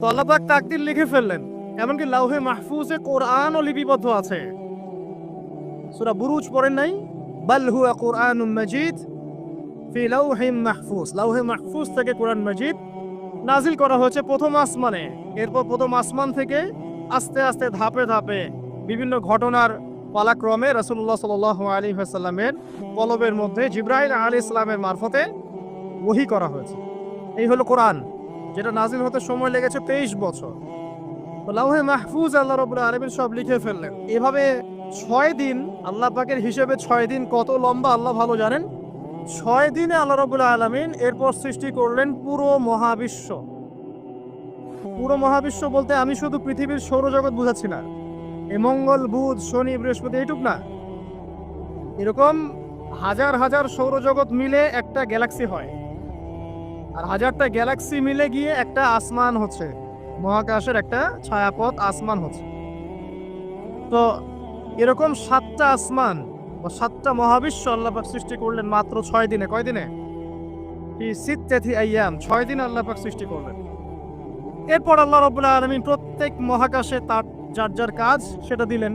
তো আল্লাহ পাক তাকদীর লিখে ফেললেন, এমনকি লাউহে মাহফুজে কোরআনও লিপিবদ্ধ আছে। সূরা বুরুজ পড়েন নাই? বাল হুয়া কুরআনুম মাজিদ ফি লাউহিম মাহফুজ। লাউহে মাহফুজ থেকে কোরআন মাজিদ নাজিল করা হয়েছে প্রথম আসমানে। এরপর প্রথম আসমান থেকে আস্তে আস্তে ধাপে ধাপে বিভিন্ন ঘটনার পালাক্রমে রাসূলুল্লাহ সাল্লাল্লাহু আলাইহি ওয়াসাল্লামের কলবের মধ্যে জিবরাইল আলাইহিস সালামের মারফতে ওহী করা হয়েছে। এই হলো কোরআন, যেটা নাজিল হতে সময় লেগেছে 23 বছর। তো লাউহে মাহফুজ আল্লাহ রাব্বুল আলামিন সব লিখে ফেললেন। এভাবে 6 দিন, আল্লাহ পাকের হিসেবে 6 দিন কত লম্বা আল্লাহ ভালো জানেন। 6 দিনে আল্লাহ রাব্বুল আলামিন এরপর সৃষ্টি করলেন পুরো মহাবিশ্ব। পুরো মহাবিশ্ব বলতে আমি শুধু পৃথিবীর সৌরজগৎ বুঝাচ্ছি না। এই মঙ্গল, বুধ, শনি, বৃহস্পতি এইটুক না, এরকম হাজার হাজার সৌরজগৎ মিলে একটা গ্যালাক্সি হয়, আর হাজারটা গ্যালাক্সি মিলে গিয়ে একটা আসমান হচ্ছে, মহাকাশের একটা ছায়াপথ আসমান হচ্ছে। তো এরকম 7টা আসমান বা 7টা মহাবিশ্ব আল্লাহ পাক সৃষ্টি করলেন মাত্র 6 দিনে। কয় দিনে? ফি সিত্তাতি আইয়াম, 6 দিনে আল্লাহ পাক সৃষ্টি করলেন। এরপর আল্লাহ রাব্বুল আলামিন প্রত্যেক মহাকাশে তার যার যার কাজ সেটা দিলেন।